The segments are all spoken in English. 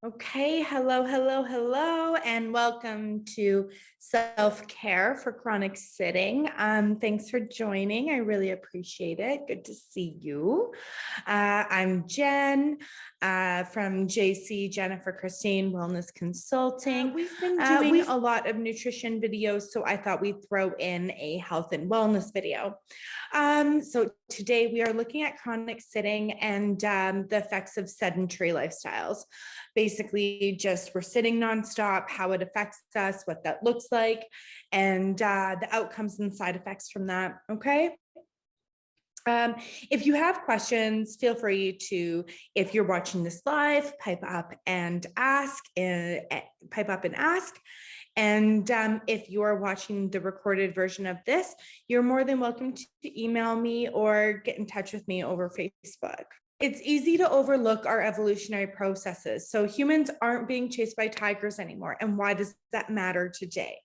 Okay, hello, and welcome to Self-Care for Chronic Sitting. Thanks for joining. I really appreciate it. Good to see you. I'm Jen from JC, Jennifer Christine Wellness Consulting. We've been doing a lot of nutrition videos, so I thought we'd throw in a health and wellness video. So today we are looking at chronic sitting and the effects of sedentary lifestyles. Basically, just we're sitting nonstop, how it affects us, what that looks like, and the outcomes and side effects from that. Okay. If you have questions, feel free to, if you're watching this live, pipe up and ask. And if you're watching the recorded version of this, you're more than welcome to email me or get in touch with me over Facebook. It's easy to overlook our evolutionary processes. So humans aren't being chased by tigers anymore. And why does that matter today?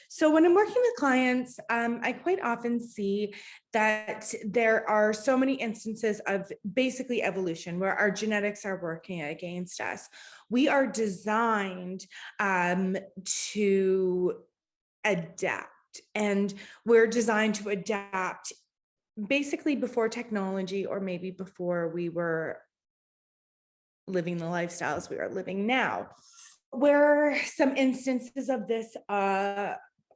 So when I'm working with clients, I quite often see that there are so many instances of basically evolution where our genetics are working against us. We are designed to adapt, and we're designed to adapt basically before technology, or maybe before we were living the lifestyles we are living now. Where some instances of this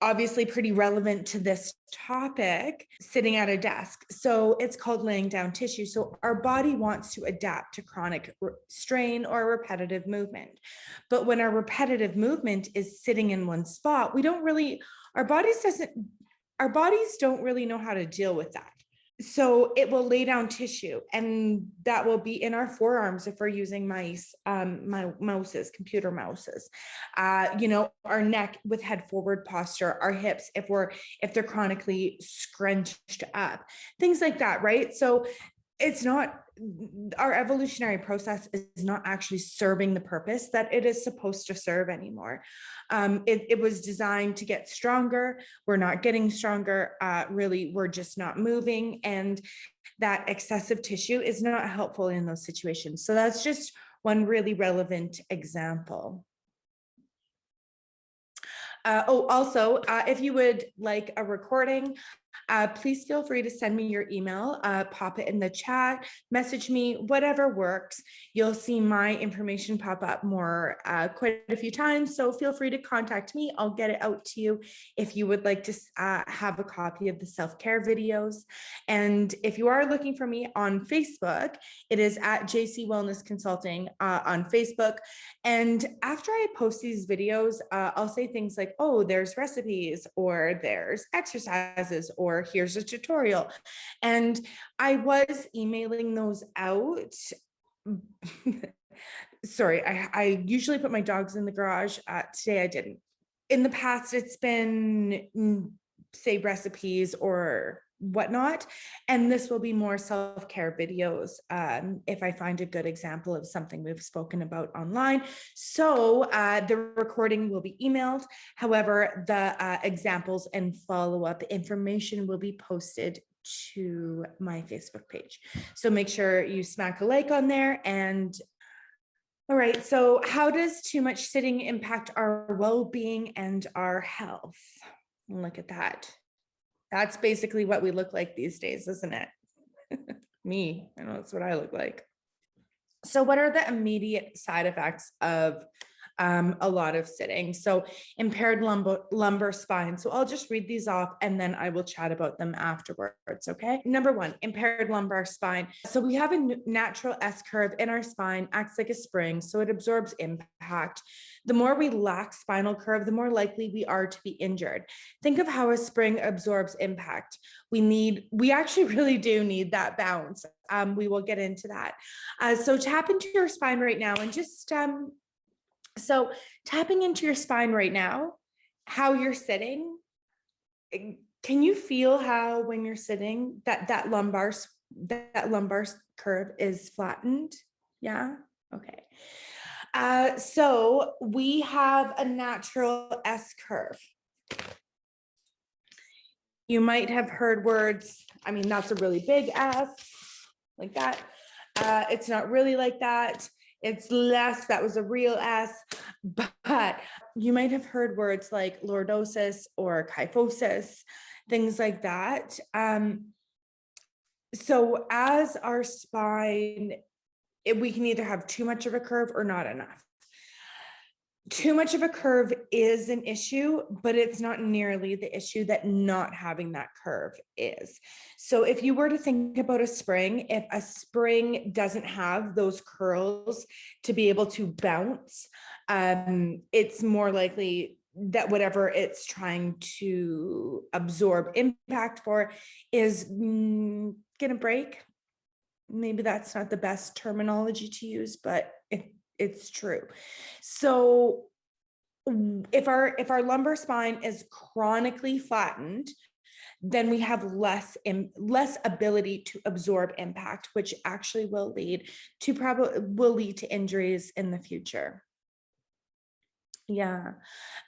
obviously pretty relevant to this topic, sitting at a desk. So it's called laying down tissue. So our body wants to adapt to chronic strain or repetitive movement. But when our repetitive movement is sitting in one spot, our bodies don't really know how to deal with that. So it will lay down tissue, and that will be in our forearms if we're using computer mouses, our neck with head forward posture, our hips if they're chronically scrunched up, things like that, right? So it's not, our evolutionary process is not actually serving the purpose that it is supposed to serve anymore. It was designed to get stronger. We're not getting stronger. Really, we're just not moving. And that excessive tissue is not helpful in those situations. So that's just one really relevant example. Also, if you would like a recording, please feel free to send me your email, pop it in the chat, message me, whatever works. You'll see my information pop up quite a few times. So feel free to contact me. I'll get it out to you if you would like to have a copy of the self-care videos. And if you are looking for me on Facebook, it is at JC Wellness Consulting on Facebook. And after I post these videos, I'll say things like, oh, there's recipes, or there's exercises, or here's a tutorial. And I was emailing those out. Sorry, I usually put my dogs in the garage. Today I didn't. In the past, it's been, say, recipes or whatnot, and this will be more self-care videos if I find a good example of something we've spoken about online. So the recording will be emailed. However, the examples and follow-up information will be posted to my Facebook page. So make sure you smack a like on there. And all right, so how does too much sitting impact our well-being and our health? Look at that. That's basically what we look like these days, isn't it? Me, I know that's what I look like. So what are the immediate side effects of a lot of sitting? So impaired lumbar spine. So I'll just read these off and then I will chat about them afterwards, okay? Number one, impaired lumbar spine. So we have a natural S curve in our spine, acts like a spring, so it absorbs impact. The more we lack spinal curve, the more likely we are to be injured. Think of how a spring absorbs impact. We actually really do need that bounce. We will get into that. So tap into your spine right now and just, so tapping into your spine right now, how you're sitting, can you feel how when you're sitting that lumbar curve is flattened? Yeah, okay. So we have a natural S curve. You might have heard words, I mean, that's a really big S, like that. It's not really like that. It's less, that was a real S, but you might have heard words like lordosis or kyphosis, things like that. So as our spine, we can either have too much of a curve or not enough. Too much of a curve is an issue, but it's not nearly the issue that not having that curve is. So if you were to think about a spring, if a spring doesn't have those curls to be able to bounce, it's more likely that whatever it's trying to absorb impact for is gonna break. Maybe that's not the best terminology to use, but it's true. So if our lumbar spine is chronically flattened, then we have less ability to absorb impact, which actually will lead to injuries in the future. Yeah.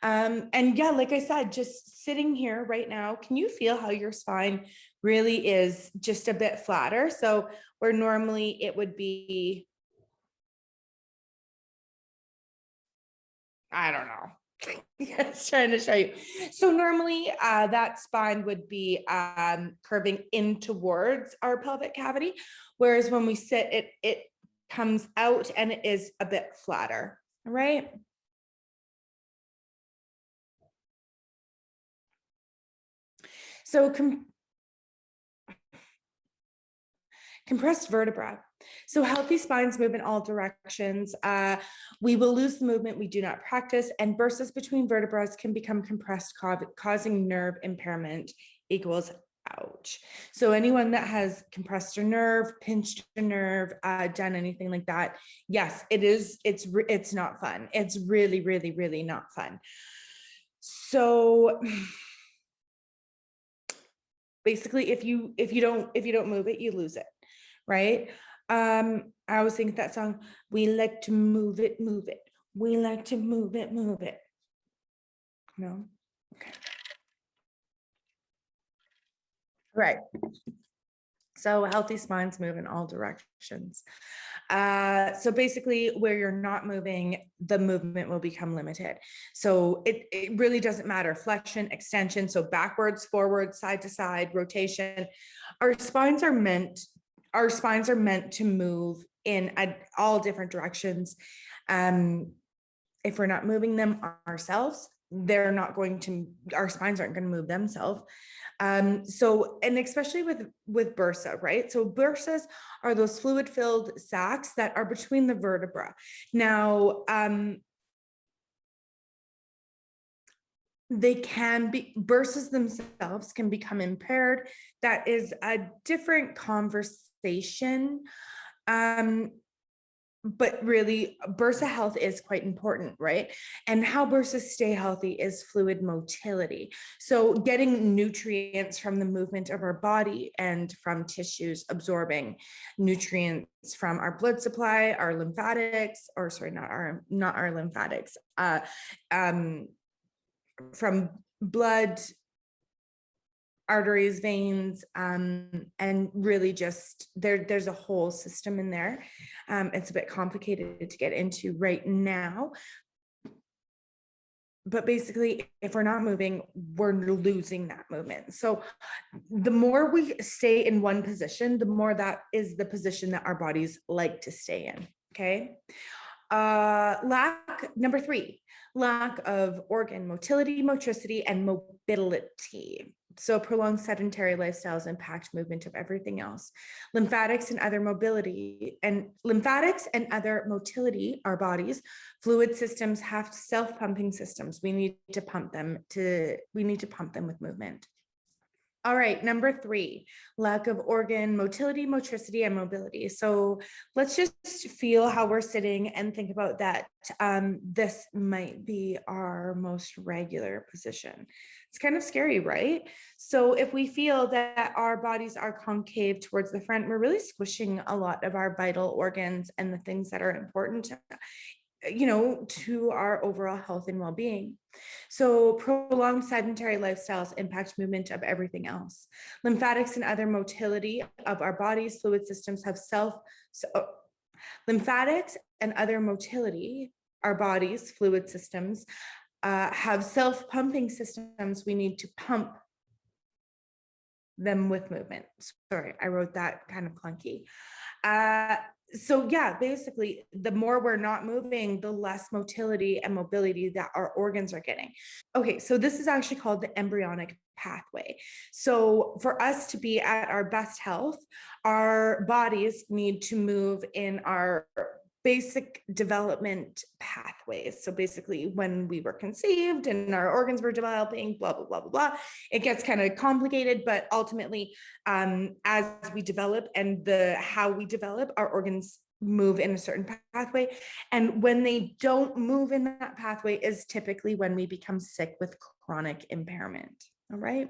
And yeah, like I said, just sitting here right now, can you feel how your spine really is just a bit flatter? So where normally it would be, I don't know. Yes, trying to show you. So normally that spine would be curving in towards our pelvic cavity, whereas when we sit, it comes out and it is a bit flatter, right? So compressed vertebra. So healthy spines move in all directions. We will lose the movement we do not practice, and bursts between vertebrae can become compressed, causing nerve impairment equals ouch. So anyone that has compressed a nerve, pinched a nerve, done anything like that, yes, it is. It's not fun. It's really, really, really not fun. So basically, if you don't move it, you lose it, right? I always think that song, we like to move it, move it. We like to move it, move it. No? Okay. Right. So healthy spines move in all directions. So basically where you're not moving, the movement will become limited. So it really doesn't matter. Flexion, extension, so backwards, forwards, side to side, rotation. Our spines are meant to move in all different directions. If we're not moving them ourselves, our spines aren't going to move themselves. So, and especially with bursa, right? So bursas are those fluid-filled sacs that are between the vertebra. Now, bursas themselves can become impaired. That is a different conversation. But really, bursa health is quite important, right? And how bursas stay healthy is fluid motility. So getting nutrients from the movement of our body and from tissues, absorbing nutrients from our blood supply, our lymphatics, or sorry, not our lymphatics, from blood, arteries, veins, and really just there's a whole system in there. It's a bit complicated to get into right now, but basically if we're not moving, we're losing that movement. So the more we stay in one position, the more that is the position that our bodies like to stay in. Okay. Number 3, lack of organ motility, motricity, and mobility. So prolonged sedentary lifestyles impact movement of everything else. Lymphatics and other motility, our bodies, fluid systems have self-pumping systems. We need to pump them with movement. All right, number 3, lack of organ motility, motricity, and mobility. So let's just feel how we're sitting and think about that. This might be our most regular position. It's kind of scary, right? So if we feel that our bodies are concave towards the front, we're really squishing a lot of our vital organs and the things that are important to our overall health and well-being. So prolonged sedentary lifestyles impact movement of everything else. Lymphatics and other motility of our bodies, fluid systems have Lymphatics and other motility, our body's fluid systems, have self-pumping systems. We need to pump them with movement. Sorry, I wrote that kind of clunky. So yeah, basically, the more we're not moving, the less motility and mobility that our organs are getting. Okay, so this is actually called the embryonic pathway. So for us to be at our best health, our bodies need to move in our basic development pathways. So basically, when we were conceived and our organs were developing, blah, blah, blah, blah, blah, it gets kind of complicated, but ultimately, as we develop and how we develop, our organs move in a certain pathway. And when they don't move in that pathway is typically when we become sick with chronic impairment. All right.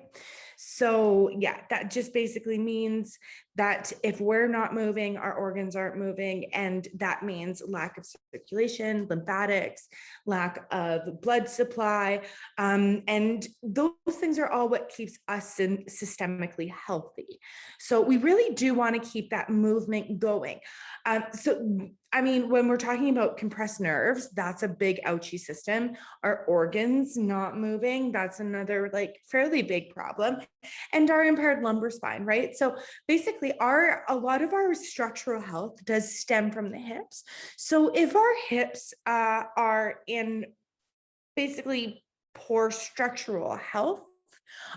So yeah, that just basically means that if we're not moving, our organs aren't moving, and that means lack of circulation, lymphatics, lack of blood supply, and those things are all what keeps us systemically healthy. So we really do want to keep that movement going. I mean, when we're talking about compressed nerves, that's a big ouchie system. Our organs not moving, that's another like fairly big problem. And our impaired lumbar spine, right? So basically a lot of our structural health does stem from the hips. So if our hips are in basically poor structural health,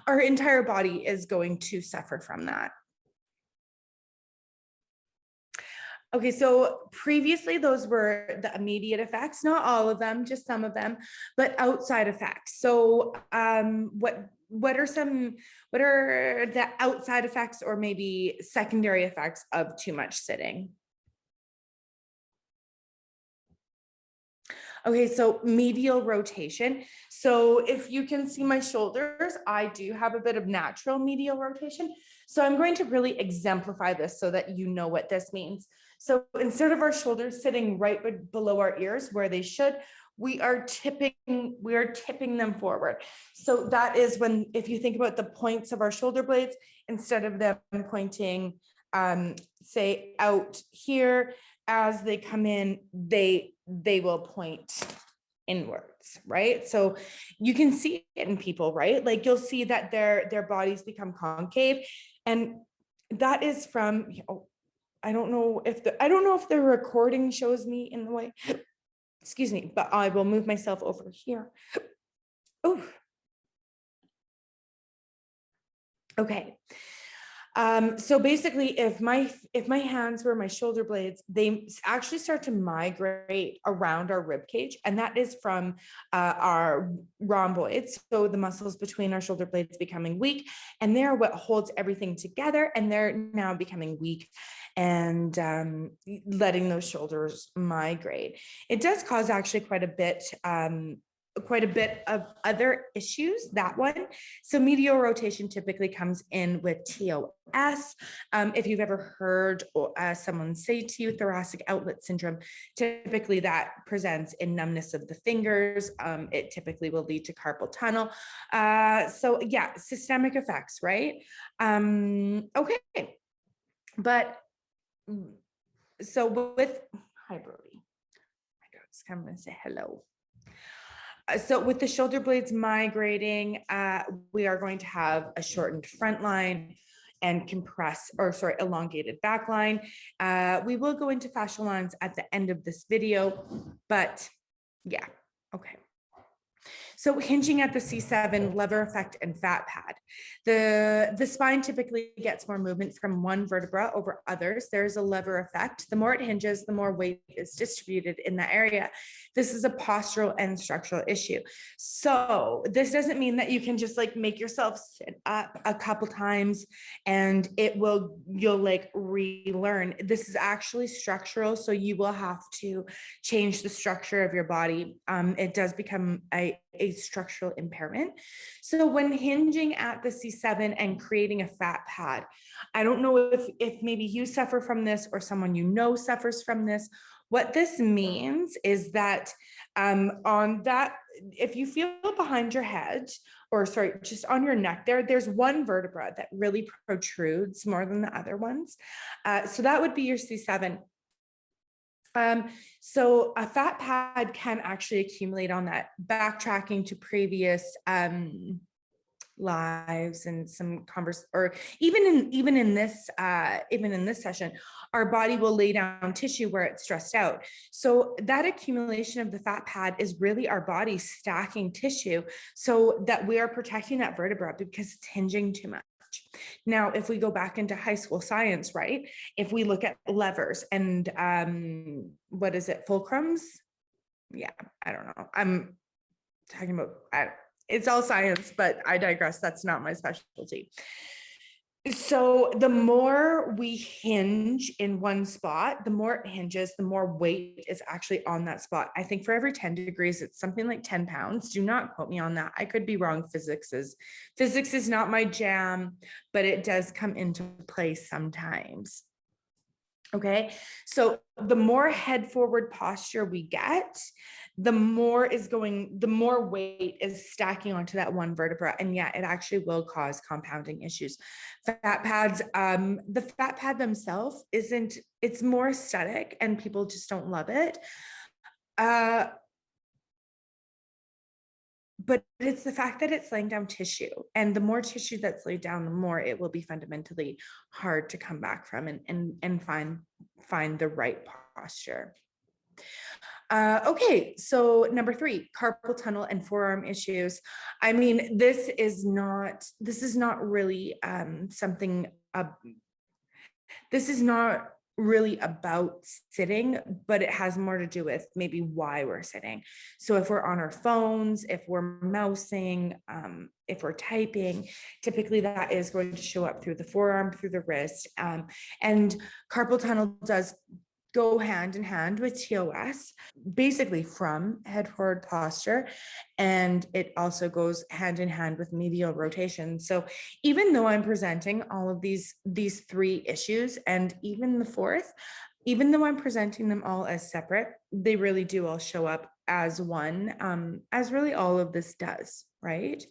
our entire body is going to suffer from that. Okay, so previously those were the immediate effects, not all of them, just some of them, but outside effects. So what are the outside effects or maybe secondary effects of too much sitting? Okay, so medial rotation. So if you can see my shoulders, I do have a bit of natural medial rotation. So I'm going to really exemplify this so that you know what this means. So instead of our shoulders sitting right below our ears where they should, we are tipping them forward. So that is when, if you think about the points of our shoulder blades, instead of them pointing, say out here, as they come in, they will point inwards, right? So you can see it in people, right? Like you'll see that their bodies become concave, and that is from, I don't know if the recording shows me in the way, excuse me, but I will move myself over here. Oh, okay. So basically, if my hands were my shoulder blades, they actually start to migrate around our rib cage, and that is from our rhomboids, so the muscles between our shoulder blades becoming weak, and they're what holds everything together, and they're now becoming weak and letting those shoulders migrate. It does cause actually quite a bit of other issues, that one. So medial rotation typically comes in with TOS. If you've ever heard someone say to you thoracic outlet syndrome, typically that presents in numbness of the fingers. It typically will lead to carpal tunnel. So yeah, systemic effects, right? Okay, but so with, hi Brody, I'm gonna say hello. So with the shoulder blades migrating, we are going to have a shortened front line and elongated back line. We will go into fascial lines at the end of this video, but yeah, okay. So hinging at the C7, lever effect and fat pad. The spine typically gets more movement from one vertebra over others. There's a lever effect. The more it hinges, the more weight is distributed in that area. This is a postural and structural issue. So this doesn't mean that you can just like make yourself sit up a couple times and you'll like relearn. This is actually structural. So you will have to change the structure of your body. It does become a structural impairment. So when hinging at the C7 and creating a fat pad, I don't know if maybe you suffer from this or someone you know suffers from this. What this means is that on that, if you feel behind your head, or sorry, just on your neck there's one vertebra that really protrudes more than the other ones. So that would be your C7. So a fat pad can actually accumulate on that. Backtracking to previous lives and some or even in this session, our body will lay down tissue where it's stressed out. So that accumulation of the fat pad is really our body stacking tissue so that we are protecting that vertebra because it's hinging too much. Now, if we go back into high school science, right? If we look at levers and what is it, fulcrums? Yeah, I don't know. I'm talking about, it's all science, but I digress. That's not my specialty. So the more we hinge in one spot, the more it hinges, the more weight is actually on that spot. I think for every 10 degrees, it's something like 10 pounds. Do not quote me on that. I could be wrong. Physics is not my jam, but it does come into play sometimes. Okay, so the more head forward posture we get, the more weight is stacking onto that one vertebra. And yeah, it actually will cause compounding issues. Fat pads, the fat pad themselves it's more aesthetic and people just don't love it. But it's the fact that it's laying down tissue, and the more tissue that's laid down, the more it will be fundamentally hard to come back from and find the right posture. Okay, so number 3, carpal tunnel and forearm issues. I mean, this is not really something. This is not really about sitting, but it has more to do with maybe why we're sitting. So if we're on our phones, if we're mousing, if we're typing, typically that is going to show up through the forearm, through the wrist. And carpal tunnel does go hand in hand with TOS, basically from head forward posture. And it also goes hand in hand with medial rotation. So even though I'm presenting all of these 3 issues, and even the 4th, even though I'm presenting them all as separate, they really do all show up as one, as really all of this does, right?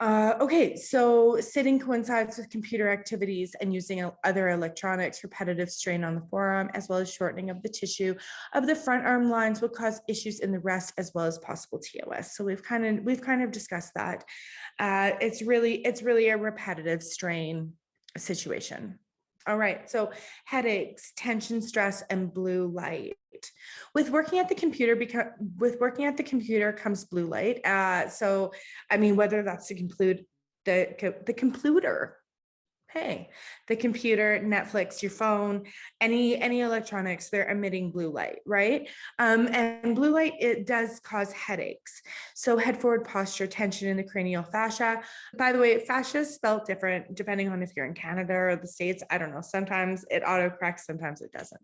Okay, so sitting coincides with computer activities and using other electronics. Repetitive strain on the forearm, as well as shortening of the tissue of the front arm lines, will cause issues in the rest, as well as possible TOS. So we've kind of discussed that. It's really a repetitive strain situation. All right, so headaches, tension, stress, and blue light. With working at the computer comes blue light. So, I mean, whether that's to conclude the computer, hey, the computer, Netflix, your phone, any electronics, they're emitting blue light, right? And blue light, it does cause headaches. So head forward posture, tension in the cranial fascia. By the way, fascia is spelled different depending on if you're in Canada or the States. I don't know. Sometimes it autocorrects, sometimes it doesn't.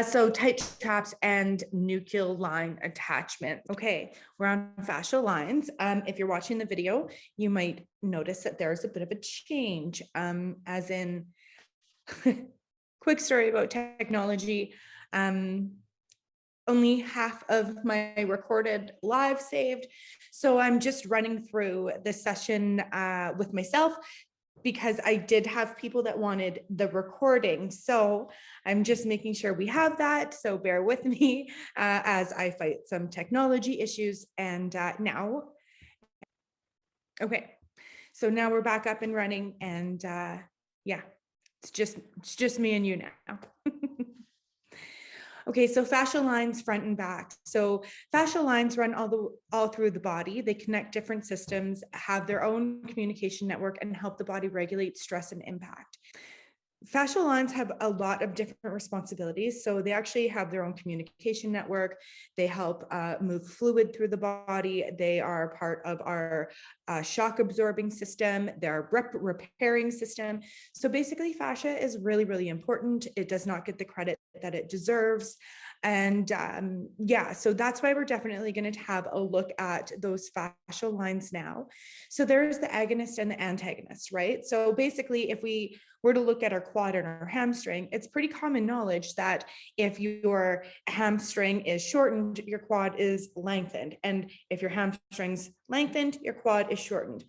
So tight traps and nuchal line attachment. Okay, we're on fascial lines. If you're watching the video, you might notice that there's a bit of a change, as in, quick story about technology. Only half of my recorded live saved. So I'm just running through the session with myself, because I did have people that wanted the recording. So I'm just making sure we have that. So bear with me as I fight some technology issues. And now, okay. So now we're back up and running, and yeah, it's just me and you now. Okay, so fascial lines front and back. So fascial lines run all through the body. They connect different systems, have their own communication network, and help the body regulate stress and impact. Fascial lines have a lot of different responsibilities. So they actually have their own communication network. They help move fluid through the body. They are part of our shock absorbing system, their repairing system. So basically fascia is really, really important. It does not get the credit that it deserves. And yeah, so that's why we're definitely going to have a look at those fascial lines now. So there's the agonist and the antagonist, right? So basically, if we were to look at our quad and our hamstring, it's pretty common knowledge that if your hamstring is shortened, your quad is lengthened. And if your hamstring's lengthened, your quad is shortened.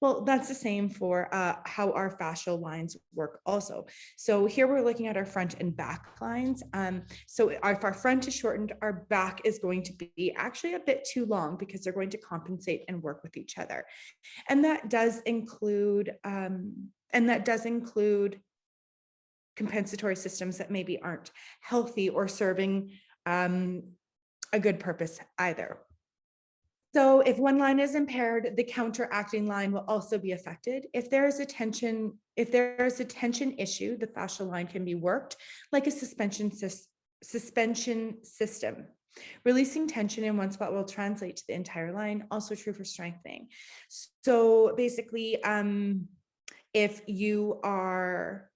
Well, that's the same for how our fascial lines work also. So here we're looking at our front and back lines. So if our front is shortened, our back is going to be actually a bit too long because they're going to compensate and work with each other. And that does include compensatory systems that maybe aren't healthy or serving a good purpose either. So if one line is impaired, the counteracting line will also be affected. If there is a tension issue, the fascial line can be worked like a suspension system. Releasing tension in one spot will translate to the entire line, also true for strengthening. So basically, if you are,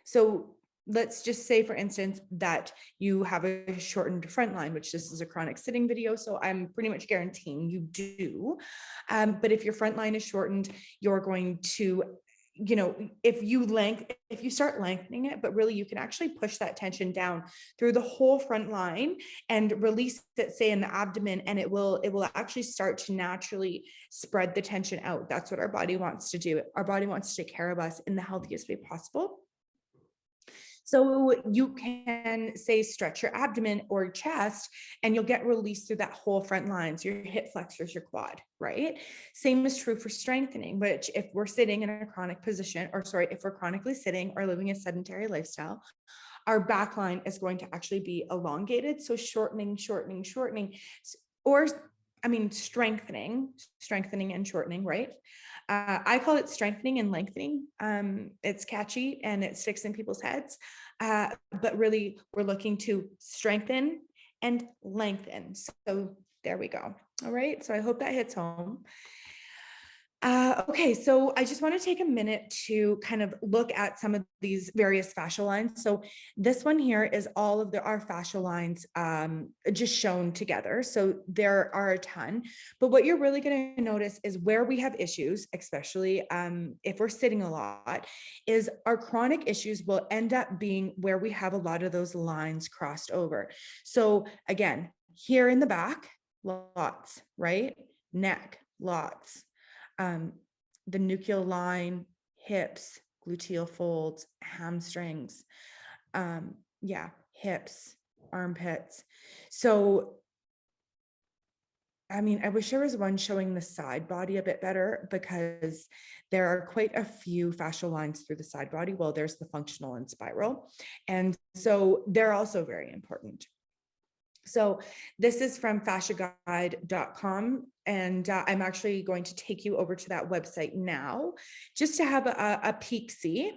so let's just say, for instance, that you have a shortened front line, which this is a chronic sitting video, so I'm pretty much guaranteeing you do. But if your front line is shortened, you're going to, if you start lengthening it, but really you can actually push that tension down through the whole front line and release it, say, in the abdomen, and it will actually start to naturally spread the tension out. That's what our body wants to do. Our body wants to take care of us in the healthiest way possible. So you can, say, stretch your abdomen or chest, and you'll get release through that whole front lines, your hip flexors, your quad, right? Same is true for strengthening, which if we're sitting in a chronic position, if we're chronically sitting or living a sedentary lifestyle, our back line is going to actually be elongated. So shortening, or strengthening and shortening, right? I call it strengthening and lengthening. It's catchy and it sticks in people's heads, but really we're looking to strengthen and lengthen. So there we go. All right, so I hope that hits home. Okay, so I just want to take a minute to kind of look at some of these various fascial lines. So this one here is all of our fascial lines just shown together. So there are a ton, but what you're really going to notice is where we have issues, especially if we're sitting a lot, is our chronic issues will end up being where we have a lot of those lines crossed over. So again, here in the back, lots, right? Neck, lots. The nuchal line, hips, gluteal folds, hamstrings, hips, armpits. So, I wish there was one showing the side body a bit better, because there are quite a few fascial lines through the side body. Well, there's the functional and spiral. And so they're also very important. So this is from fasciaguide.com, and I'm actually going to take you over to that website now, just to have a peek-see,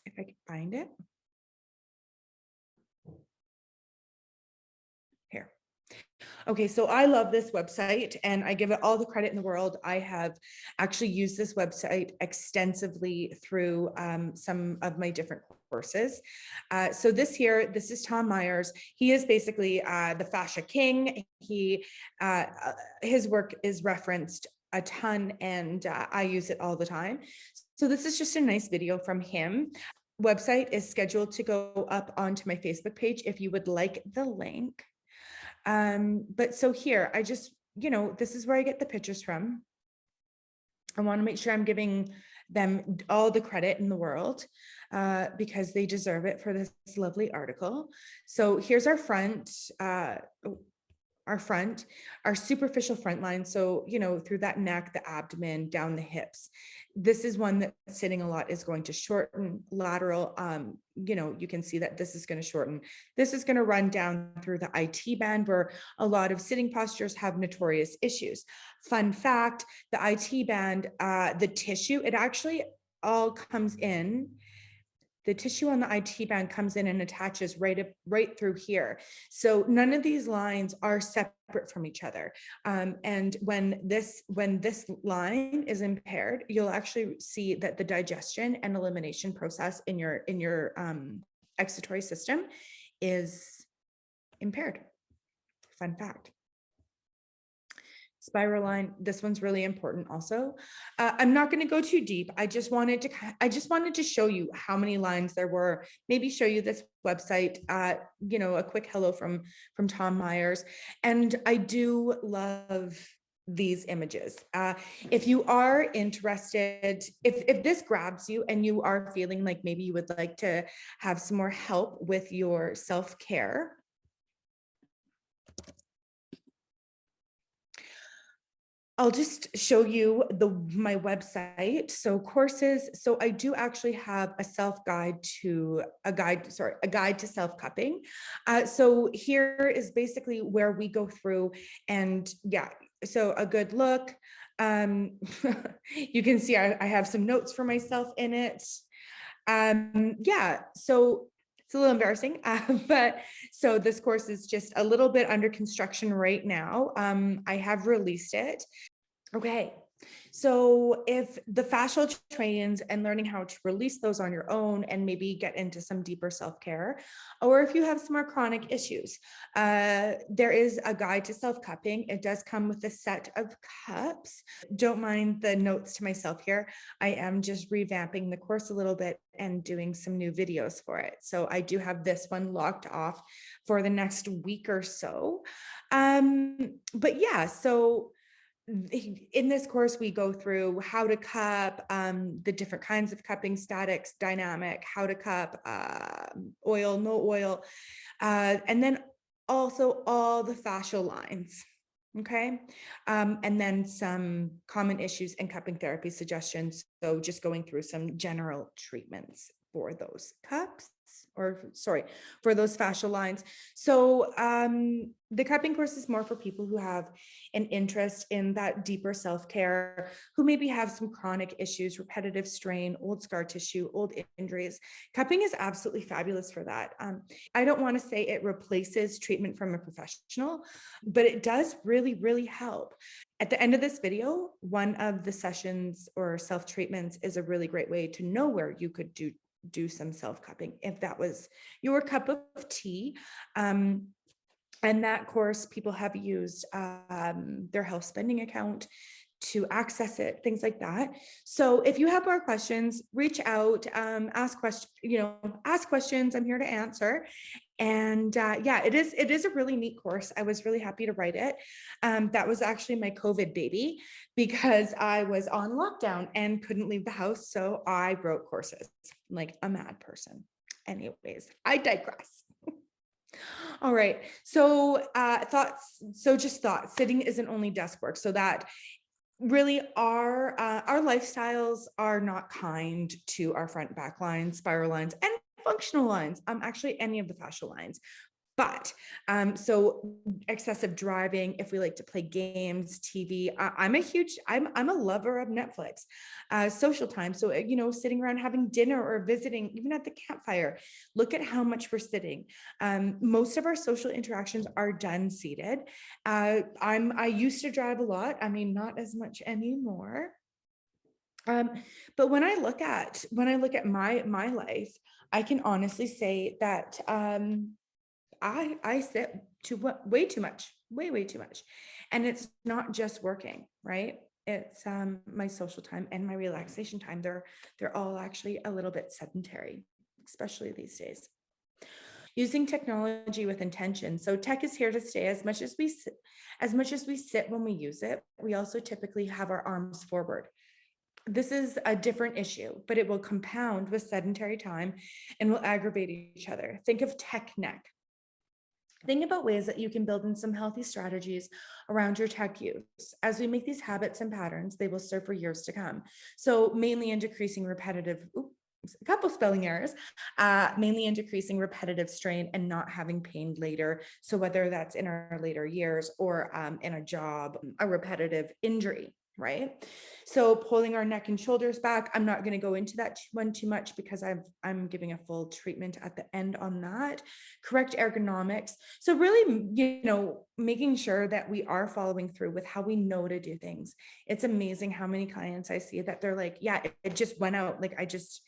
if I can find it. Here. Okay, so I love this website and I give it all the credit in the world. I have actually used this website extensively through some of my different courses. So this is Tom Myers. He is basically the fascia king. His work is referenced a ton, and I use it all the time. So this is just a nice video from him. Website is scheduled to go up onto my Facebook page if you would like the link. But so here, I just, this is where I get the pictures from. I want to make sure I'm giving them all the credit in the world, because they deserve it for this lovely article. So here's our front, our superficial front line. So, through that neck, the abdomen, down the hips. This is one that sitting a lot is going to shorten. Lateral, you can see that this is going to shorten. This is going to run down through the IT band, where a lot of sitting postures have notorious issues. Fun fact, the IT band, the tissue, it actually all comes in. The tissue on the IT band comes in and attaches right through here. So none of these lines are separate from each other. And when this line is impaired, you'll actually see that the digestion and elimination process in your excretory system is impaired. Fun fact. Spiral line, this one's really important also. I'm not going to go too deep. I just wanted to show you how many lines there were, maybe show you this website, a quick hello from Tom Myers. And I do love these images. If you are interested, if this grabs you and you are feeling like maybe you would like to have some more help with your self-care, I'll just show you my website. So courses. So I do actually have a a guide to self cupping. So here is basically where we go through, and yeah, so a good look. You can see I have some notes for myself in it. Yeah, so it's a little embarrassing, but so this course is just a little bit under construction right now. I have released it. Okay. So if the fascial trains and learning how to release those on your own and maybe get into some deeper self-care, or if you have some more chronic issues, there is a guide to self-cupping. It does come with a set of cups. Don't mind the notes to myself here. I am just revamping the course a little bit and doing some new videos for it. So I do have this one locked off for the next week or so. But yeah, so in this course, we go through how to cup, the different kinds of cupping, statics, dynamic, how to cup, oil, no oil, and then also all the fascial lines. Okay. And then some common issues and cupping therapy suggestions. So just going through some general treatments for those cups, or sorry, for those fascial lines. So the cupping course is more for people who have an interest in that deeper self-care, who maybe have some chronic issues, repetitive strain, old scar tissue, old injuries. Cupping is absolutely fabulous for that. I don't want to say it replaces treatment from a professional, but it does really, really help. At the end of this video, one of the sessions or self-treatments is a really great way to know where you could do some self-cupping if that was your cup of tea. And that course, people have used their health spending account to access it, things like that. So if you have more questions, reach out, ask questions. I'm here to answer. And yeah, it is a really neat course. I was really happy to write it. That was actually my COVID baby, because I was on lockdown and couldn't leave the house. So I wrote courses like a mad person. Anyways, I digress. All right. So thoughts. So just thoughts. Sitting isn't only desk work. So that really our lifestyles are not kind to our front back lines, spiral lines, and functional lines. Actually, any of the fascial lines. But so excessive driving, if we like to play games, TV, I'm a lover of Netflix, social time. So, sitting around having dinner or visiting, even at the campfire, look at how much we're sitting. Most of our social interactions are done seated. I used to drive a lot. I mean, not as much anymore. But when I look at my life, I can honestly say that I sit way too much, way too much. And it's not just working, right? It's my social time and my relaxation time. They're all actually a little bit sedentary, especially these days. Using technology with intention. So tech is here to stay. As much as we sit when we use it, we also typically have our arms forward. This is a different issue, but it will compound with sedentary time and will aggravate each other. Think of tech neck. Think about ways that you can build in some healthy strategies around your tech use. As we make these habits and patterns, they will serve for years to come. So mainly in decreasing a couple spelling errors, mainly in decreasing repetitive strain and not having pain later. So whether that's in our later years or in a job, a repetitive injury, right? So pulling our neck and shoulders back. I'm not going to go into that one too much because I'm giving a full treatment at the end on that. Correct ergonomics. So really, making sure that we are following through with how we know to do things. It's amazing how many clients I see that they're like, yeah, it just went out. Like I just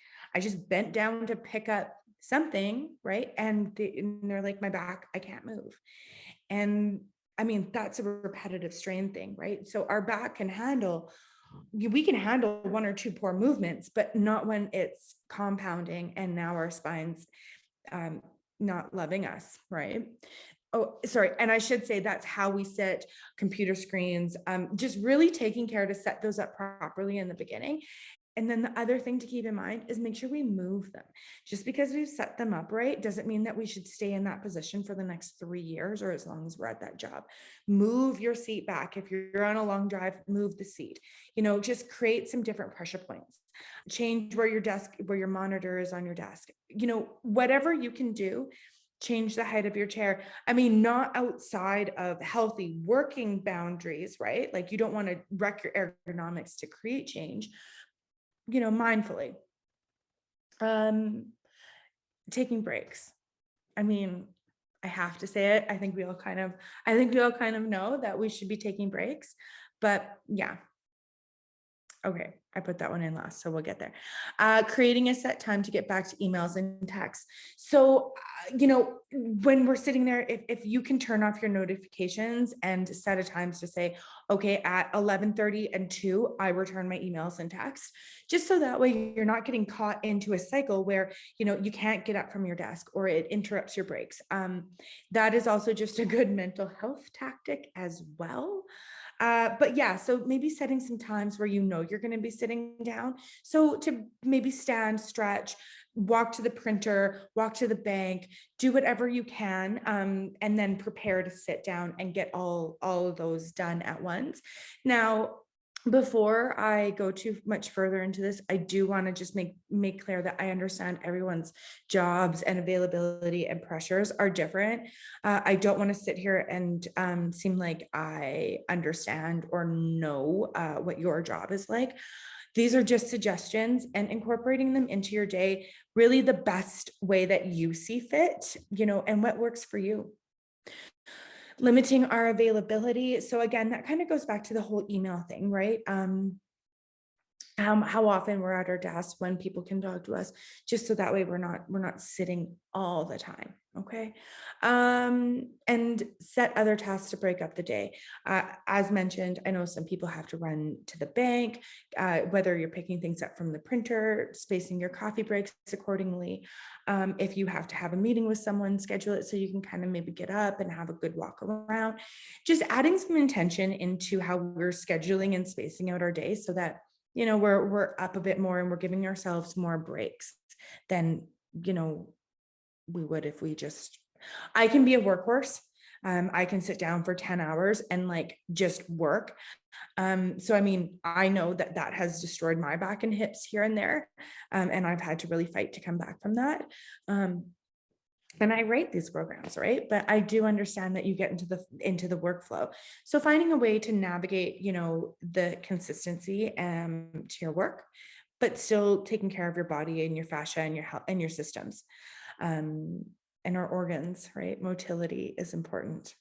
bent down to pick up something, right? And they're like, my back, I can't move. And I mean, that's a repetitive strain thing, right? So our back we can handle one or two poor movements, but not when it's compounding and now our spine's not loving us, right? Oh, sorry. And I should say that's how we sit, computer screens, just really taking care to set those up properly in the beginning. And then the other thing to keep in mind is make sure we move them. Just because we've set them up right doesn't mean that we should stay in that position for the next 3 years or as long as we're at that job. Move your seat back. If you're on a long drive, move the seat. Just create some different pressure points. Change where your monitor is on your desk. Whatever you can do, change the height of your chair. I mean, not outside of healthy working boundaries, right? Like you don't want to wreck your ergonomics to create change, mindfully. Taking breaks. I mean, I have to say it. I think we all kind of know that we should be taking breaks, but yeah. Okay, I put that one in last, so we'll get there. Creating a set time to get back to emails and texts. So, when we're sitting there, if you can turn off your notifications and set a time to say, okay, at 11:30 and 2, I return my emails and texts, just so that way you're not getting caught into a cycle where, you can't get up from your desk or it interrupts your breaks. That is also just a good mental health tactic as well. But yeah, so maybe setting some times where you're going to be sitting down. So to maybe stand, stretch, walk to the printer, walk to the bank, do whatever you can, and then prepare to sit down and get all of those done at once. Now, before I go too much further into this, I do want to just make clear that I understand everyone's jobs and availability and pressures are different. I don't want to sit here and seem like I understand or know what your job is like. These are just suggestions, and incorporating them into your day, really the best way that you see fit, and what works for you. Limiting our availability. So again, that kind of goes back to the whole email thing, right? How often we're at our desk when people can talk to us, just so that way we're not sitting all the time. Okay. And set other tasks to break up the day. As mentioned, I know some people have to run to the bank, whether you're picking things up from the printer, spacing your coffee breaks accordingly. If you have to have a meeting with someone, schedule it so you can kind of maybe get up and have a good walk around. Just adding some intention into how we're scheduling and spacing out our day so that we're up a bit more and we're giving ourselves more breaks than we would if we just. I can be a workhorse. I can sit down for 10 hours and just work. So I mean, I know that has destroyed my back and hips here and there, and I've had to really fight to come back from that. And I write these programs, right? But I do understand that you get into the workflow. So finding a way to navigate, the consistency to your work, but still taking care of your body and your fascia and your health and your systems, and our organs, right? Motility is important.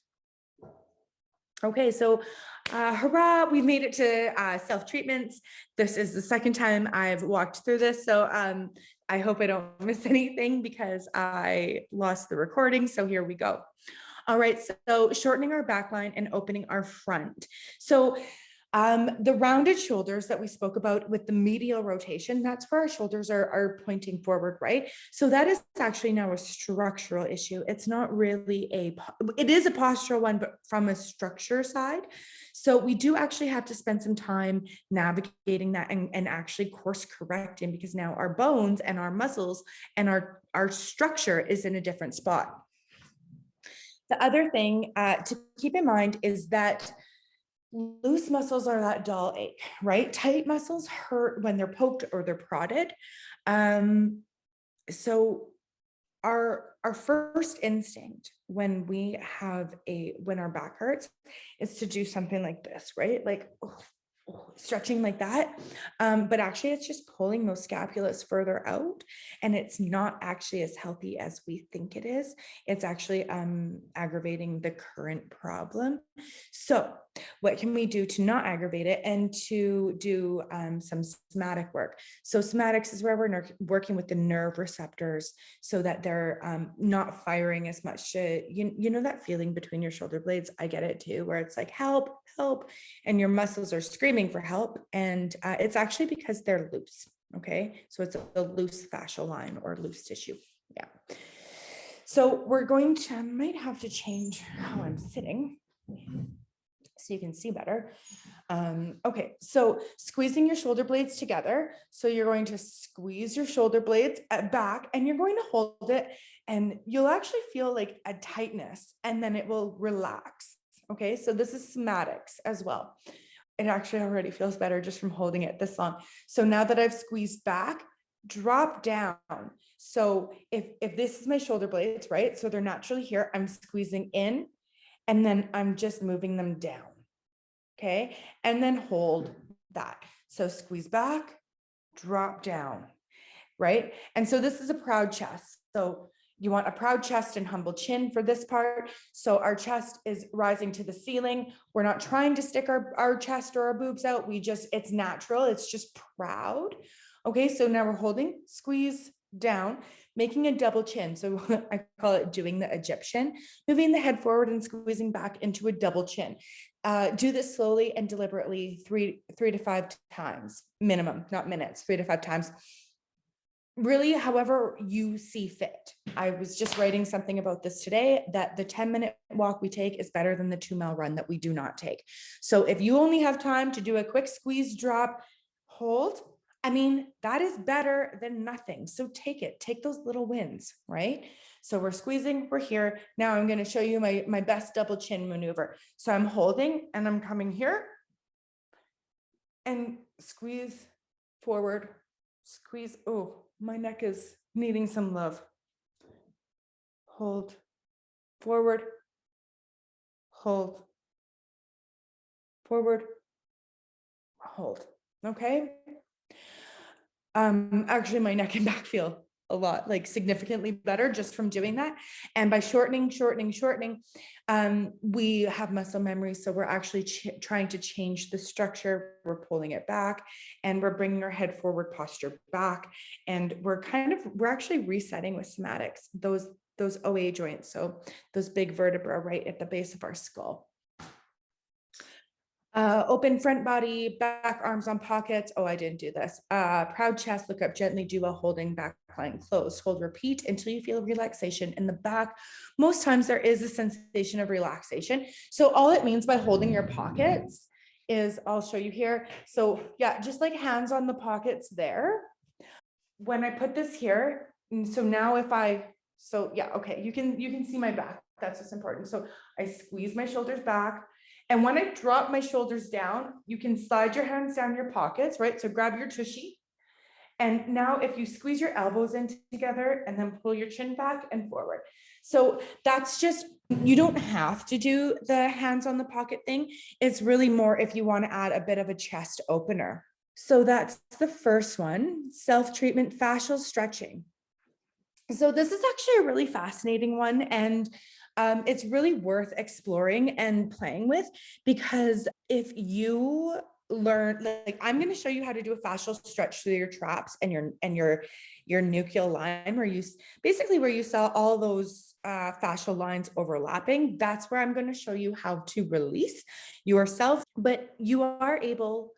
Okay, so hurrah, we've made it to self-treatments. This is the second time I've walked through this. So I hope I don't miss anything because I lost the recording. So here we go. All right, so shortening our back line and opening our front. So the rounded shoulders that we spoke about with the medial rotation, that's where our shoulders are pointing forward, right? So that is actually now a structural issue. It's not really it is a postural one, but from a structure side. So we do actually have to spend some time navigating that and actually course correcting, because now our bones and our muscles and our structure is in a different spot. The other thing to keep in mind is that loose muscles are that dull ache, right? Tight muscles hurt when they're poked or they're prodded. So our first instinct when our back hurts is to do something like this, right? Like stretching like that. But actually it's just pulling those scapulas further out, and it's not actually as healthy as we think it is. It's actually aggravating the current problem. So what can we do to not aggravate it and to do some somatic work? So somatics is where we're working with the nerve receptors so that they're not firing as much to, that feeling between your shoulder blades. I get it too, where it's like, help, help, and your muscles are screaming for help. And it's actually because they're loose. Okay. So it's a loose fascial line or loose tissue. Yeah. So we're going to, I might have to change how I'm sitting so you can see better. Okay, so squeezing your shoulder blades together. So you're going to squeeze your shoulder blades back and you're going to hold it and you'll actually feel like a tightness and then it will relax. Okay, so this is somatics as well. It actually already feels better just from holding it this long. So now that I've squeezed back, drop down. So if this is my shoulder blades, right? So they're naturally here, I'm squeezing in and then I'm just moving them down. Okay, and then hold that. So squeeze back, drop down, right? And so this is a proud chest. So you want a proud chest and humble chin for this part. So our chest is rising to the ceiling. We're not trying to stick our chest or our boobs out. It's natural. It's just proud. Okay, so now we're holding, squeeze down, making a double chin. So I call it doing the Egyptian, moving the head forward and squeezing back into a double chin. Do this slowly and deliberately 3 to 5 times minimum, not minutes, 3 to 5 times. Really, however you see fit. I was just writing something about this today, that the 10-minute walk we take is better than the 2-mile run that we do not take. So if you only have time to do a quick squeeze, drop, hold, I mean, that is better than nothing. So take it, take those little wins, right? So we're squeezing, we're here. Now I'm going to show you my best double chin maneuver. So I'm holding and I'm coming here and squeeze forward, squeeze. Oh, my neck is needing some love. Hold, forward, hold, forward, hold. Okay. Actually, my neck and back feel a lot, like significantly better just from doing that. And by shortening, we have muscle memory. So we're actually trying to change the structure. We're pulling it back and we're bringing our head forward posture back. And we're actually resetting with somatics, those OA joints. So those big vertebrae right at the base of our skull. Open front body, back arms on pockets. Oh, I didn't do this. Proud chest, look up gently, do a holding, back line closed. Hold, repeat until you feel relaxation in the back. Most times there is a sensation of relaxation. So all it means by holding your pockets is, I'll show you here. So yeah, just like hands on the pockets there. When I put this here, so now okay, you can see my back. That's what's important. So I squeeze my shoulders back. And when I drop my shoulders down, you can slide your hands down your pockets, right? So grab your tushy. And now if you squeeze your elbows in together and then pull your chin back and forward. So that's just, you don't have to do the hands on the pocket thing. It's really more if you want to add a bit of a chest opener. So that's the first one, self-treatment fascial stretching. So this is actually a really fascinating one, and it's really worth exploring and playing with, because if you learn, like I'm going to show you how to do a fascial stretch through your traps and your nuchal line, where you saw all those fascial lines overlapping. That's where I'm going to show you how to release yourself, but you are able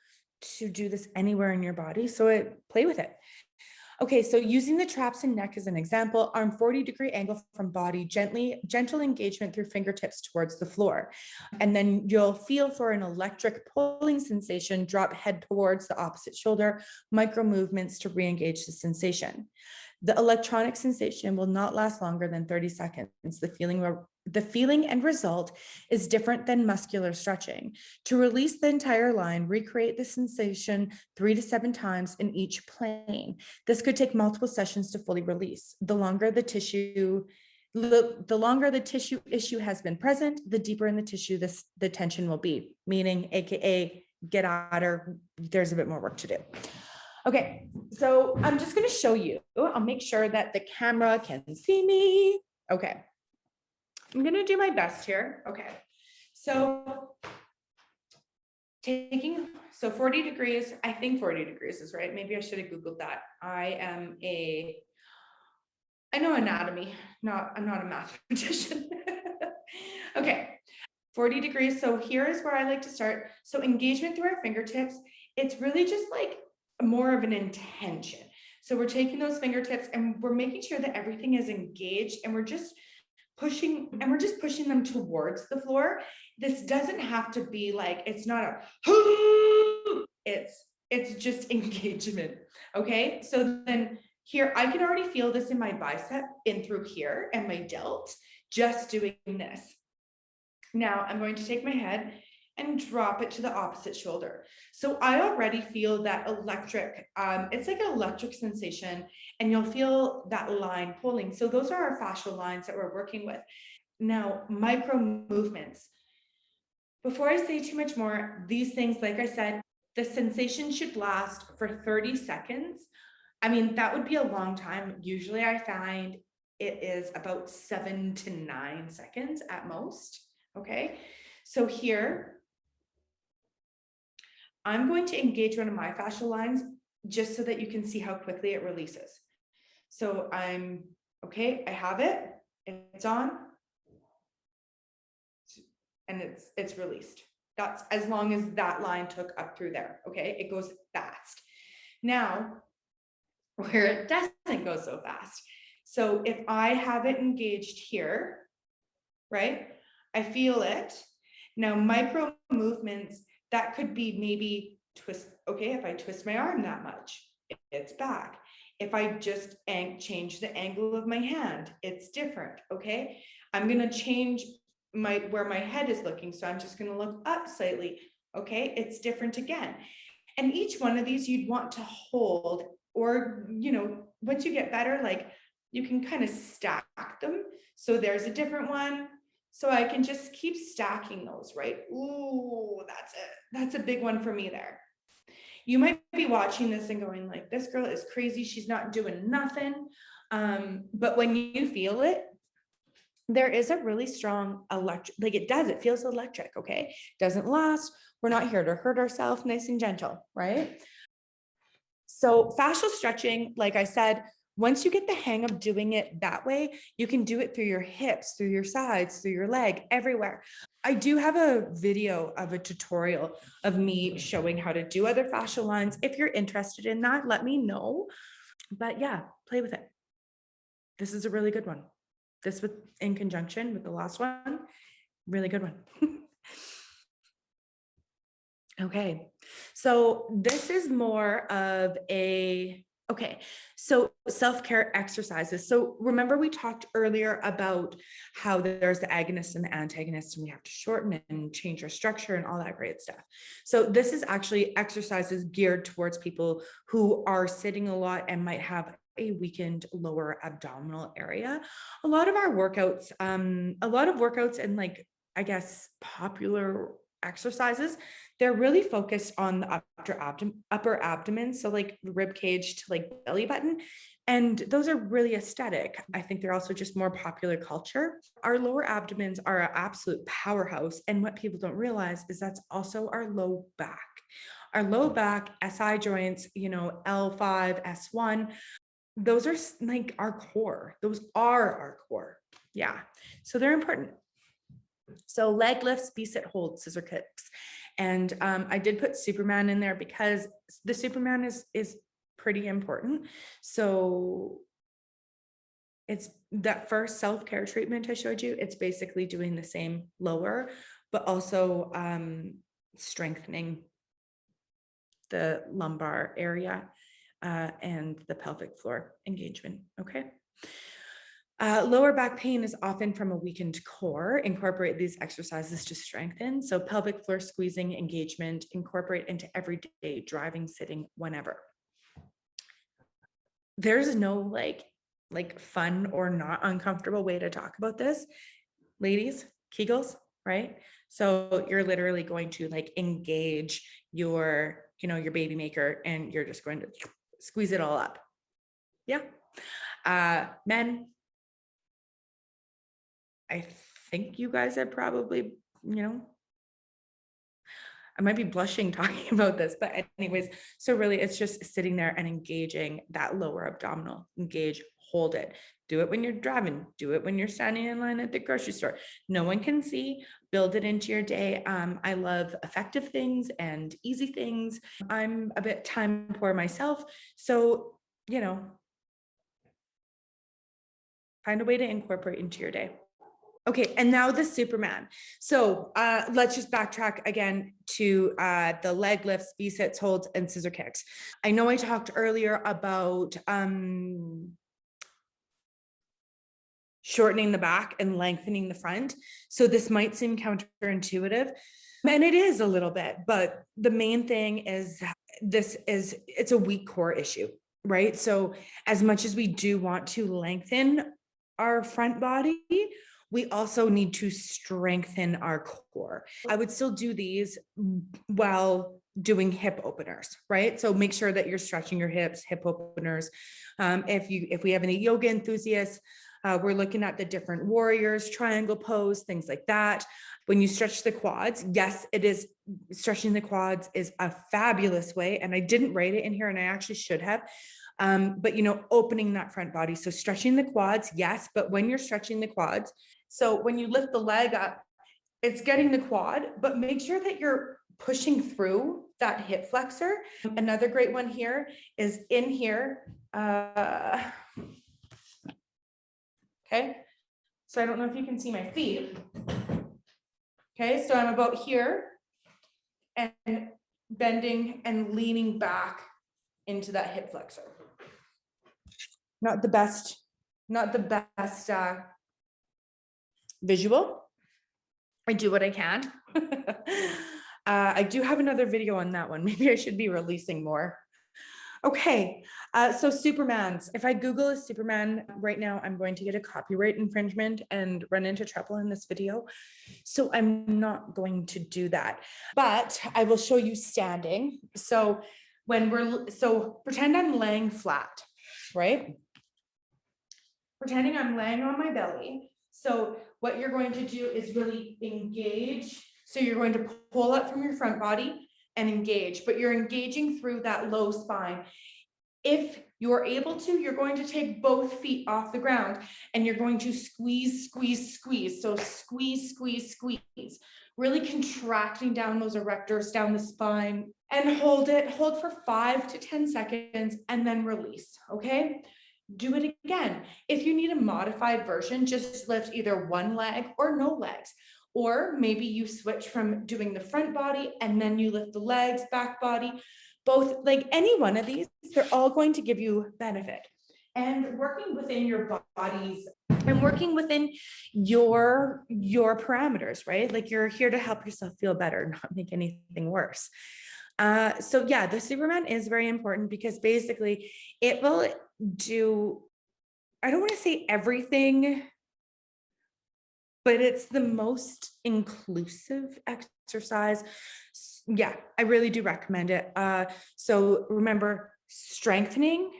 to do this anywhere in your body. So play with it. Okay, so using the traps and neck as an example, arm 40-degree angle from body, gentle engagement through fingertips towards the floor. And then you'll feel for an electric pulling sensation, drop head towards the opposite shoulder, micro movements to re-engage the sensation. The electronic sensation will not last longer than 30 seconds. The feeling and result is different than muscular stretching. To release the entire line, recreate the sensation 3 to 7 times in each plane. This could take multiple sessions to fully release. The longer the tissue issue has been present, the deeper in the tissue the tension will be, meaning AKA get out, or there's a bit more work to do. Okay, so I'm just going to show you. I'll make sure that the camera can see me. Okay, I'm going to do my best here. Okay, so 40 degrees, I think 40 degrees is right. Maybe I should have Googled that. I know anatomy, I'm not a mathematician. Okay, 40 degrees. So here is where I like to start. So engagement through our fingertips. It's really just like more of an intention. So we're taking those fingertips and we're making sure that everything is engaged, and we're just pushing them towards the floor. This doesn't have to be like, it's not a, it's just engagement. Okay. So then here, I can already feel this in my bicep in through here and my delt, just doing this. Now I'm going to take my head and drop it to the opposite shoulder. So I already feel that electric, it's like an electric sensation, and you'll feel that line pulling. So those are our fascial lines that we're working with. Now, micro movements. Before I say too much more, these things, like I said, the sensation should last for 30 seconds. I mean, that would be a long time. Usually I find it is about 7 to 9 seconds at most. Okay. So here, I'm going to engage one of my fascial lines just so that you can see how quickly it releases. So I'm okay. I have it. It's on. And it's released. That's as long as that line took up through there. Okay. It goes fast. Now, where it doesn't go so fast. So if I have it engaged here, right? I feel it. Now, micro movements, that could be maybe twist. Okay, if I twist my arm that much, it's back. If I just change the angle of my hand, it's different. Okay, I'm going to change where my head is looking. So I'm just going to look up slightly. Okay, it's different again. And each one of these you'd want to hold, or, once you get better, like you can kind of stack them. So there's a different one. So I can just keep stacking those, right? Ooh, that's it. That's a big one for me there. You might be watching this and going like, this girl is crazy. She's not doing nothing. But when you feel it, there is a really strong electric, like it feels electric. Okay. Doesn't last. We're not here to hurt ourselves, nice and gentle, right? So fascial stretching, like I said, once you get the hang of doing it that way, you can do it through your hips, through your sides, through your leg, everywhere. I do have a video of a tutorial of me showing how to do other fascial lines. If you're interested in that, let me know. But yeah, play with it. This is a really good one. This in conjunction with the last one, really good one. Okay, so this is more of so self-care exercises. So remember we talked earlier about how there's the agonist and the antagonist, and we have to shorten and change our structure and all that great stuff. So this is actually exercises geared towards people who are sitting a lot and might have a weakened lower abdominal area. A lot of workouts and like, I guess, popular exercises, they're really focused on the upper abdomen. So like rib cage to like belly button. And those are really aesthetic. I think they're also just more popular culture. Our lower abdomens are an absolute powerhouse. And what people don't realize is that's also our low back. Our low back, SI joints, L5, S1, those are like our core. Those are our core. Yeah. So they're important. So leg lifts, V-sit hold, scissor kicks. And I did put Superman in there because the Superman is pretty important. So it's that first self-care treatment I showed you. It's basically doing the same lower, but also strengthening the lumbar area and the pelvic floor engagement. Okay. Lower back pain is often from a weakened core. Incorporate these exercises to strengthen. So pelvic floor squeezing engagement, incorporate into everyday driving, sitting, whenever. There's no like fun or not uncomfortable way to talk about this. Ladies, Kegels, right? So you're literally going to like engage your baby maker, and you're just going to squeeze it all up. Yeah. Men, I think you guys are probably, I might be blushing talking about this, but anyways, so really it's just sitting there and engaging that lower abdominal, engage, hold it. Do it when you're driving, do it when you're standing in line at the grocery store. No one can see, build it into your day. I love effective things and easy things. I'm a bit time poor myself. So you know, find a way to incorporate into your day. Okay, and now the Superman. So let's just backtrack again to the leg lifts, V-sits, holds, and scissor kicks. I know I talked earlier about shortening the back and lengthening the front. So this might seem counterintuitive, and it is a little bit, but the main thing is it's a weak core issue, right? So as much as we do want to lengthen our front body, we also need to strengthen our core. I would still do these while doing hip openers, right? So make sure that you're stretching your hips, hip openers. If we have any yoga enthusiasts, we're looking at the different warriors, triangle pose, things like that. When you stretch the quads, yes, it is stretching the quads is a fabulous way. And I didn't write it in here, and I actually should have. But opening that front body. So stretching the quads, yes, but when you're stretching the quads, so when you lift the leg up, it's getting the quad, but make sure that you're pushing through that hip flexor. Another great one here is in here. Okay, so I don't know if you can see my feet. Okay, so I'm about here and bending and leaning back into that hip flexor. Not the best visual. I do what I can. I do have another video on that one. Maybe I should be releasing more. Okay, so Supermans. If I Google a Superman right now, I'm going to get a copyright infringement and run into trouble in this video. So I'm not going to do that, but I will show you standing. So pretend I'm laying flat, right? Pretending I'm laying on my belly. So what you're going to do is really engage. So you're going to pull up from your front body and engage, but you're engaging through that low spine. If you're able to, you're going to take both feet off the ground and you're going to squeeze, squeeze, squeeze. So squeeze, squeeze, squeeze, really contracting down those erectors, down the spine, and hold for 5 to 10 seconds and then release, okay? Do it again. If you need a modified version, just lift either one leg or no legs. Or maybe you switch from doing the front body and then you lift the legs, back body. Both, like any one of these, they're all going to give you benefit. And working within your bodies and working within your parameters, right? Like you're here to help yourself feel better, not make anything worse. So yeah, the Superman is very important because basically it will do, I don't want to say everything, but it's the most inclusive exercise. Yeah, I really do recommend it. So remember, strengthening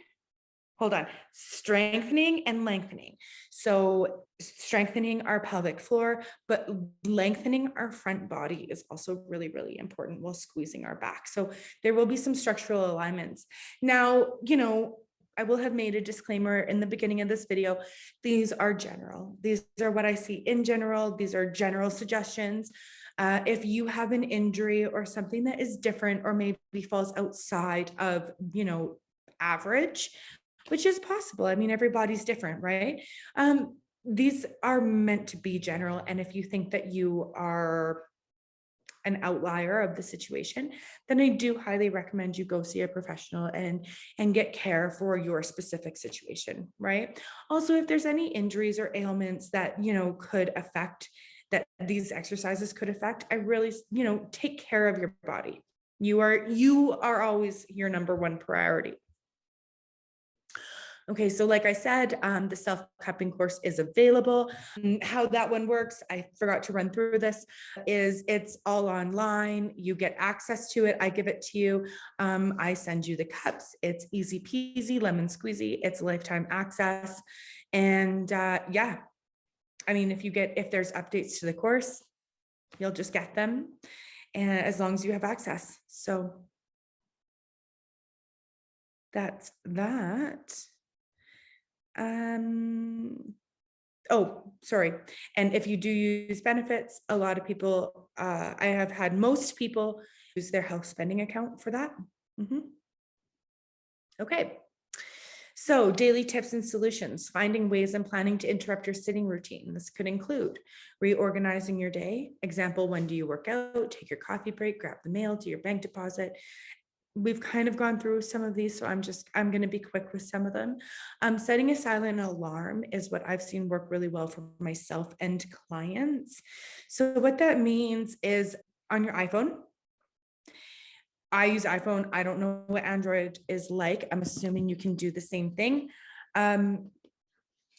and lengthening. So strengthening our pelvic floor, but lengthening our front body is also really, really important while squeezing our back. So there will be some structural alignments. Now, I will have made a disclaimer in the beginning of this video. These are general. These are what I see in general. These are general suggestions. If you have an injury or something that is different or maybe falls outside of, average, which is possible. I mean, everybody's different, right? These are meant to be general. And if you think that you are an outlier of the situation, then I do highly recommend you go see a professional and get care for your specific situation, right? Also, if there's any injuries or ailments that, could affect, that these exercises could affect, I really, take care of your body. You are always your number one priority. Okay, so like I said, the self-cupping course is available. How that one works, I forgot to run through this, is it's all online. You get access to it. I give it to you. I send you the cups. It's easy peasy, lemon squeezy. It's lifetime access. And yeah, I mean, if there's updates to the course, you'll just get them, and as long as you have access. So that's that. Oh, sorry. And if you do use benefits, a lot of people, I have had most people use their health spending account for that. Okay. So daily tips and solutions, finding ways and planning to interrupt your sitting routine. This could include reorganizing your day. Example, when do you work out, take your coffee break, grab the mail, do your bank deposit. We've kind of gone through some of these, so I'm going to be quick with some of them. Setting a silent alarm is what I've seen work really well for myself and clients. So what that means is on your iPhone, I use iPhone. I don't know what Android is like. I'm assuming you can do the same thing.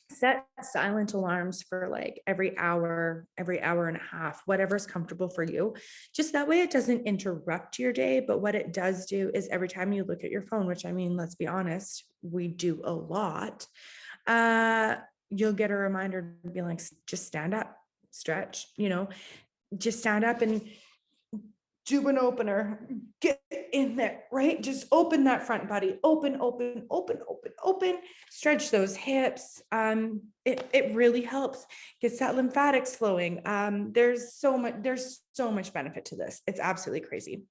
Set silent alarms for like every hour and a half, whatever's comfortable for you. Just that way it doesn't interrupt your day. But what it does do is every time you look at your phone, which I mean, let's be honest, we do a lot, you'll get a reminder to be like, just stand up, stretch, just stand up and do an opener, get in there, right? Just open that front body, open, stretch those hips. It really helps, gets that lymphatics flowing. There's so much benefit to this. It's absolutely crazy.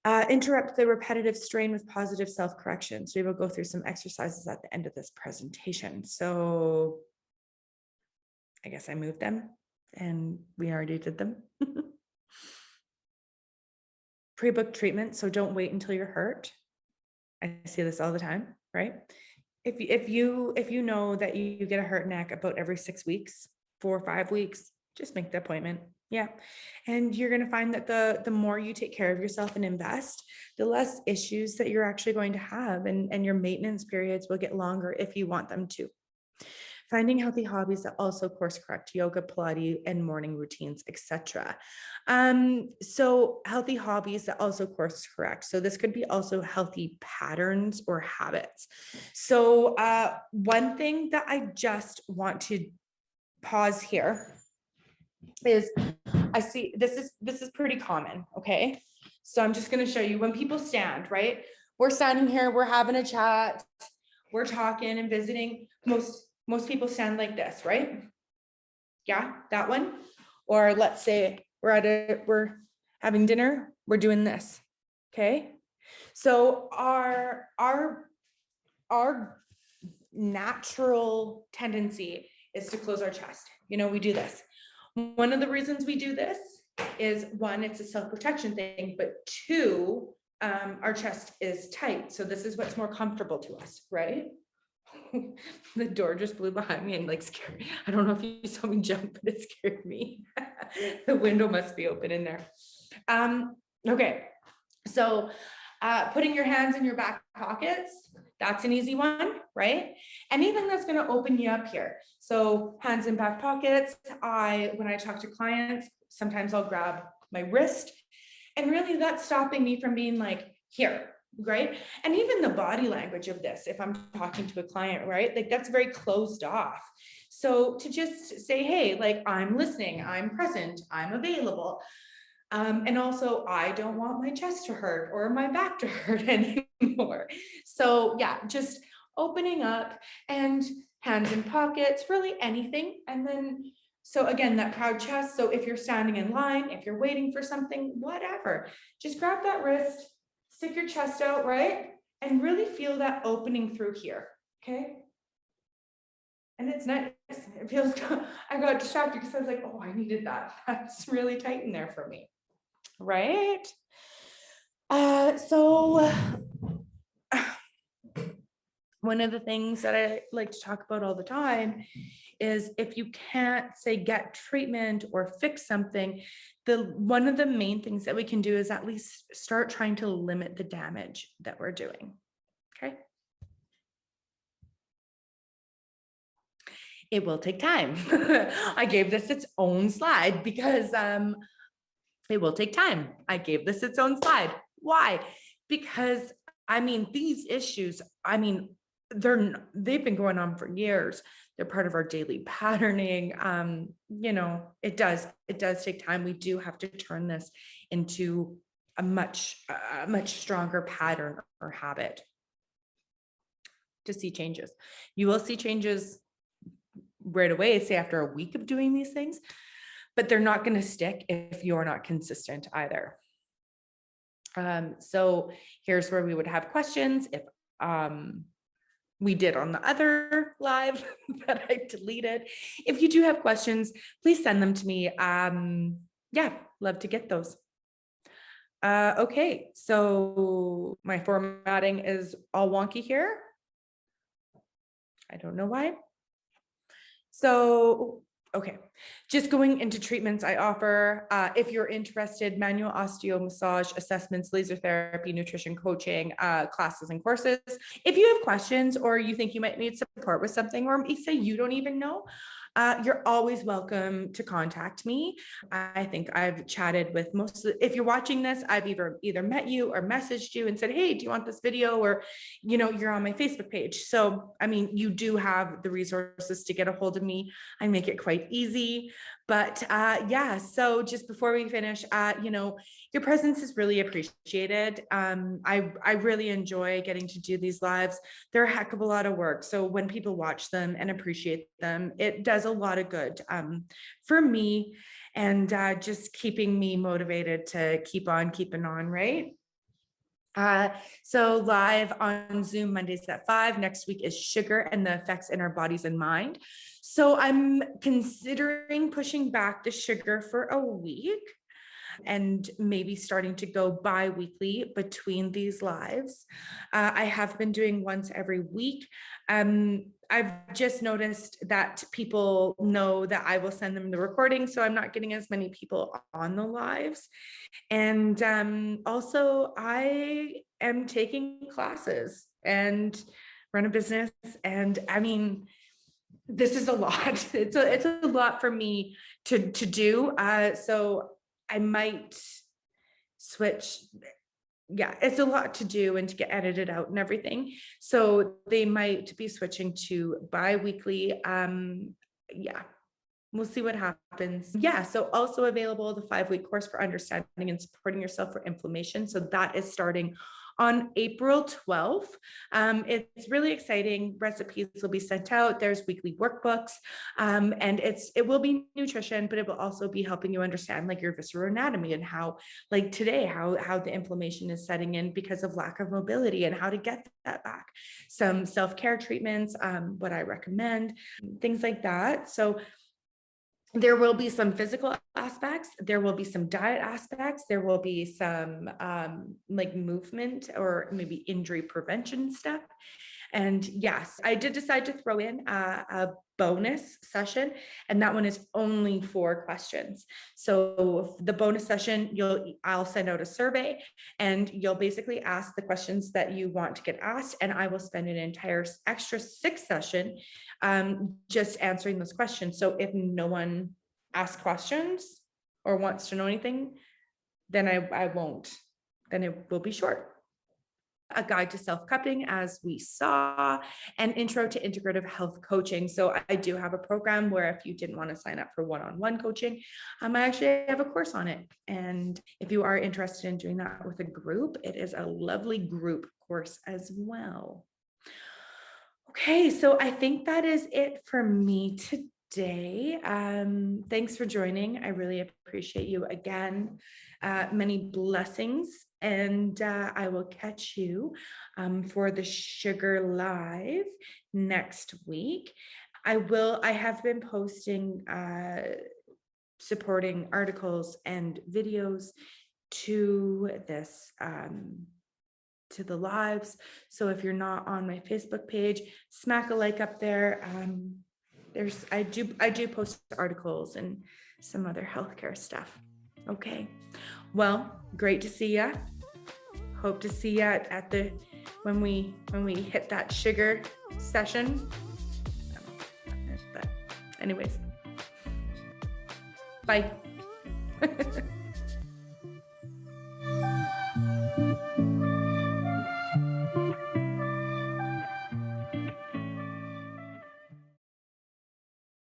Interrupt the repetitive strain with positive self-correction. So we will go through some exercises at the end of this presentation. So I guess I moved them and we already did them. Pre-book treatment, so don't wait until you're hurt. I see this all the time, right? If you know that you get a hurt neck about every 6 weeks, 4 or 5 weeks, just make the appointment. Yeah. And you're going to find that the more you take care of yourself and invest, the less issues that you're actually going to have, and your maintenance periods will get longer if you want them to. Finding healthy hobbies that also course correct: yoga, Pilates, and morning routines, etc. So healthy hobbies that also course correct. So this could be also healthy patterns or habits. So one thing that I just want to pause here is I see this is pretty common. Okay. So I'm just going to show you when people stand, right? We're standing here, we're having a chat, we're talking and visiting. Most people stand like this, right? Yeah, that one. Or let's say we're having dinner, we're doing this. Okay. So our natural tendency is to close our chest. We do this. One of the reasons we do this is, one, it's a self-protection thing, but two, our chest is tight. So this is what's more comfortable to us, right? The door just blew behind me and like scared me. I don't know if you saw me jump, but it scared me. The window must be open in there. Okay, so putting your hands in your back pockets, that's an easy one, right? Anything that's going to open you up here. So hands in back pockets. When I talk to clients, sometimes I'll grab my wrist, and really that's stopping me from being like here, right? And even the body language of this, if I'm talking to a client, right? Like that's very closed off. So to just say, hey, like I'm listening, I'm present, I'm available. And also I don't want my chest to hurt or my back to hurt anymore. So yeah, just opening up and hands in pockets, really anything. And then, so again, that proud chest. So if you're standing in line, if you're waiting for something, whatever, just grab that wrist, stick your chest out, right? And really feel that opening through here, okay? And it's nice, it feels, I got distracted because I was like, oh, I needed that. That's really tight in there for me, right? So one of the things that I like to talk about all the time is if you can't say get treatment or fix something, one of the main things that we can do is at least start trying to limit the damage that we're doing. Okay. It will take time. I gave this its own slide because it will take time. I gave this its own slide. Why? Because I mean, these issues, I mean, they've been going on for years. They're part of our daily patterning. It does take time. We do have to turn this into a much stronger pattern or habit to see changes. You will see changes right away, say after a week of doing these things, but they're not going to stick if you're not consistent either. So here's where we would have questions. we did on the other live that I deleted. If you do have questions, please send them to me. Yeah, love to get those. Okay, so my formatting is all wonky here. I don't know why. So, okay, just going into treatments I offer. If you're interested, manual osteo massage assessments, laser therapy, nutrition coaching, classes and courses. If you have questions or you think you might need support with something, or say you don't even know, you're always welcome to contact me. I think I've chatted with if you're watching this, I've either met you or messaged you and said, hey, do you want this video? Or, you're on my Facebook page. So, I mean, you do have the resources to get a hold of me. I make it quite easy. But yeah, so just before we finish, your presence is really appreciated. I really enjoy getting to do these lives. They're a heck of a lot of work. So when people watch them and appreciate them, it does a lot of good for me, and just keeping me motivated to keep on keeping on, right? So live on Zoom Mondays at 5. Next week is sugar and the effects in our bodies and mind. So I'm considering pushing back the sugar for a week and maybe starting to go bi-weekly between these lives. I have been doing once every week. I've just noticed that people know that I will send them the recording, so I'm not getting as many people on the lives. And also, I am taking classes and run a business. And I mean, this is a lot. It's a lot for me to do. So I might switch. Yeah, it's a lot to do and to get edited out and everything. So they might be switching to bi-weekly. Yeah, we'll see what happens. Yeah, so also available the 5-week course for understanding and supporting yourself for inflammation. So that is starting on April 12th. It's really exciting. Recipes will be sent out. There's weekly workbooks, and it will be nutrition, but it will also be helping you understand like your visceral anatomy and how, like today, how the inflammation is setting in because of lack of mobility and how to get that back. Some self-care treatments, what I recommend, things like that. So there will be some physical aspects, there will be some diet aspects, there will be some like movement or maybe injury prevention stuff. And yes, I did decide to throw in a bonus session, and that one is only 4 questions. So the bonus session, I'll send out a survey, and you'll basically ask the questions that you want to get asked, and I will spend an entire extra 6 session just answering those questions. So if no one asks questions or wants to know anything, then I won't. Then it will be short. A guide to self-cupping, as we saw, an intro to integrative health coaching. So I do have a program where if you didn't want to sign up for one-on-one coaching, I actually have a course on it. And if you are interested in doing that with a group, it is a lovely group course as well. Okay, so I think that is it for me today. Thanks for joining. I really appreciate you again. Many blessings, and I will catch you for the Sugar Live next week. I have been posting supporting articles and videos to this to the lives. So if you're not on my Facebook page, smack a like up there. I do post articles and some other healthcare stuff. Okay, well, great to see ya. Hope to see ya at the when we hit that sugar session. But anyways, bye.